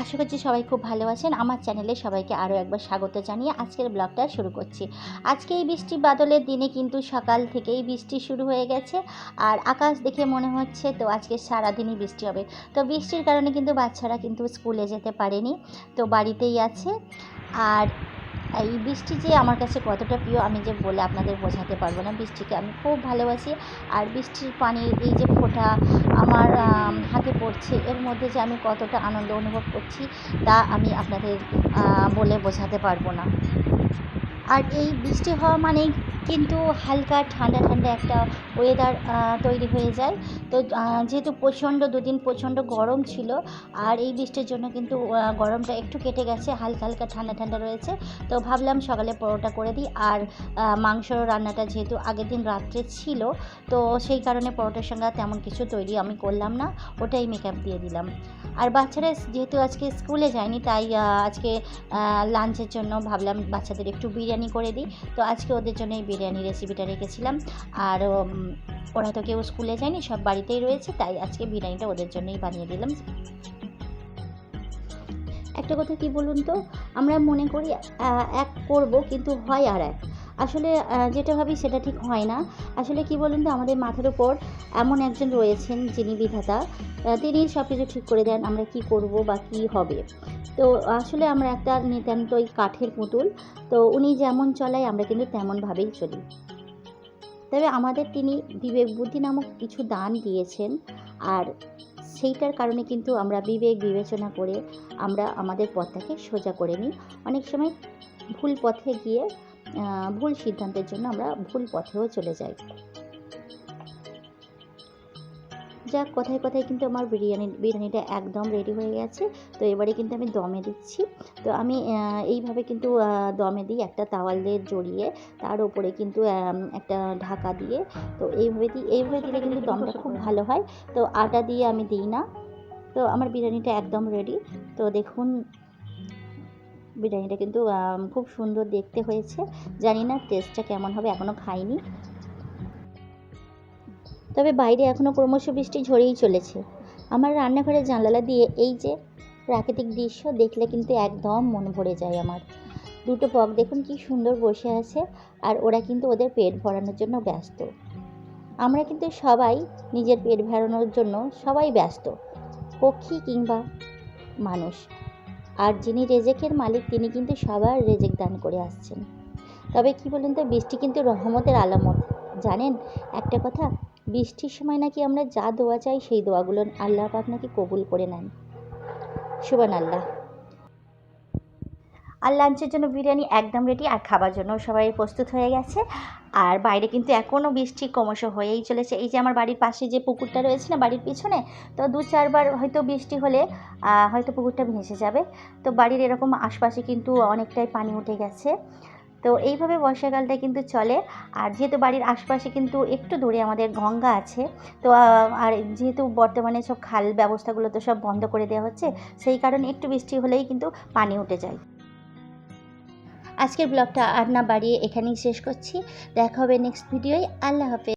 আশা করছি সবাই খুব ভালো আছেন। আমার চ্যানেলে সবাইকে আরও একবার স্বাগত জানিয়ে আজকের ব্লগটা শুরু করছি। আজকে এই বৃষ্টি বাদলের দিনে কিন্তু সকাল থেকেই বৃষ্টি শুরু হয়ে গেছে, আর আকাশ দেখে মনে হচ্ছে তো আজকে সারাদিনই বৃষ্টি হবে। তো বৃষ্টির কারণে কিন্তু বাচ্চারা কিন্তু স্কুলে যেতে পারেনি, তো বাড়িতেই আছে। আর এই বৃষ্টি যে আমার কাছে কতটা প্রিয় আমি যে বলে আপনাদের বোঝাতে পারবো না। বৃষ্টিকে আমি খুব ভালোবাসি, আর বৃষ্টির পানির এই যে ফোঁটা আমার হাতে পড়ছে, এর মধ্যে যে আমি কতটা আনন্দ অনুভব করছি তা আমি আপনাদের বলে বোঝাতে পারবো না। আর এই বৃষ্টি হওয়া মানেই কিন্তু হালকা ঠান্ডা ঠান্ডা একটা ওয়েদার তৈরি হয়ে যায়। তো যেহেতু দুদিন প্রচণ্ড গরম ছিল, আর এই বৃষ্টির জন্য কিন্তু গরমটা একটু কেটে গেছে, হালকা হালকা ঠান্ডা ঠান্ডা রয়েছে। তো ভাবলাম সকালে পরোটা করে দিই, আর মাংস রান্নাটা যেহেতু আগের দিন রাত্রে ছিল, তো সেই কারণে পরোটার সঙ্গে তেমন কিছু তৈরি আমি করলাম না, ওটাই মেকআপ দিয়ে দিলাম। আর বাচ্চারা যেহেতু আজকে স্কুলে যায়নি, তাই আজকে লাঞ্চের জন্য ভাবলাম বাচ্চাদের একটু বিরিয়ানি করে দিই। তো আজকে ওদের জন্য এই বিরিয়ানি রেসিপিটা রেখেছিলাম। আর ওরা তো কেউ স্কুলে যায়নি, সব বাড়িতেই রয়েছে, তাই আজকে বিরিয়ানিটা ওদের জন্যই বানিয়ে দিলাম। একটা কথা কি বলুন তো, আমরা মনে করি এক করব, কিন্তু হয় আর এক। আসলে যেটা ভাবি সেটা ঠিক হয় না। আসলে কি বলুন তো, আমাদের মাথার উপর এমন একজন রয়েছেন যিনি বিধাতা, তিনি সব কিছু ঠিক করে দেন আমরা কি করব বা কি হবে। তো আসলে আমরা একটা নিতান্তই কাঠের পুতুল। তো উনি যেমন চলায় আমরা কিন্তু তেমনভাবেই চলি। তবে আমাদের তিনি বিবেক বুদ্ধি নামক কিছু দান দিয়েছেন, আর সেইটার কারণে কিন্তু আমরা বিবেক বিবেচনা করে আমরা আমাদের পথটাকে সোজা করে নিই। অনেক সময় ভুল পথে গিয়ে ভুল সিদ্ধান্তের জন্য আমরা ভুল পথেও চলে যাই। যাক, কথায় কথায় কিন্তু আমার বিরিয়ানিটা একদম রেডি হয়ে গেছে। তো এবারে কিন্তু আমি দমে দিচ্ছি। তো আমি এইভাবে কিন্তু দমে দিই, একটা তাওয়াল দিয়ে জড়িয়ে তার উপরে কিন্তু একটা ঢাকা দিয়ে। তো এইভাবে দিলে কিন্তু দমটা খুব ভালো হয়। তো আটা দিয়ে আমি দিই না। তো আমার বিরিয়ানিটা একদম রেডি। তো দেখুন, বিরিয়ানিটা কিন্তু খুব সুন্দর দেখতে হয়েছে। জানি না টেস্টটা কেমন হবে, এখনও খাইনি। তবে বাইরে এখনও ক্রমশ বৃষ্টি ঝরেই চলেছে। আমার রান্নাঘরের জানালা দিয়ে এই যে প্রাকৃতিক দৃশ্য দেখলে কিন্তু একদম মন ভরে যায় আমার। দুটো বক দেখুন কি সুন্দর বসে আছে, আর ওরা কিন্তু ওদের পেট ভরানোর জন্য ব্যস্ত। আমরা কিন্তু সবাই নিজের পেট ভরানোর জন্য সবাই ব্যস্ত, পক্ষী কিংবা মানুষ। আর যিনি রেজেকের মালিক তিনি কিন্তু সবার রেজেক দান করে আসছেন। তবে কি বলুন তো, বৃষ্টি কিন্তু রহমতের আলামত। জানেন একটা কথা, বৃষ্টির সময় নাকি আমরা যা দোয়া চাই সেই দোয়াগুলো আল্লাহ পাক নাকি কবুল করে নেন। সুবহানাল্লাহ। আর লাঞ্চের জন্য বিরিয়ানি একদম রেডি, আর খাবার জন্য সবাই প্রস্তুত হয়ে গেছে। আর বাইরে কিন্তু এখনও বৃষ্টি ক্রমশ হয়েই চলেছে। এই যে আমার বাড়ির পাশে যে পুকুরটা রয়েছে না, বাড়ির পিছনে, তো 2-4 বার হয়তো বৃষ্টি হলে হয়তো পুকুরটা ভেসে যাবে। তো বাড়ির এরকম আশপাশে কিন্তু অনেকটাই পানি উঠে গেছে। তো এইভাবে বর্ষাকালটা কিন্তু চলে। আর যেহেতু বাড়ির আশপাশে কিন্তু একটু দূরে আমাদের গঙ্গা আছে, তো আর যেহেতু বর্তমানে সব খাল ব্যবস্থাগুলো তো সব বন্ধ করে দেওয়া হচ্ছে, সেই কারণে একটু বৃষ্টি হলেই কিন্তু পানি উঠে যায়। আজকের ব্লগটা আর না বাড়িয়ে এখানেই শেষ করছি। দেখা হবে নেক্সট ভিডিওয়। আল্লাহ হাফেজ।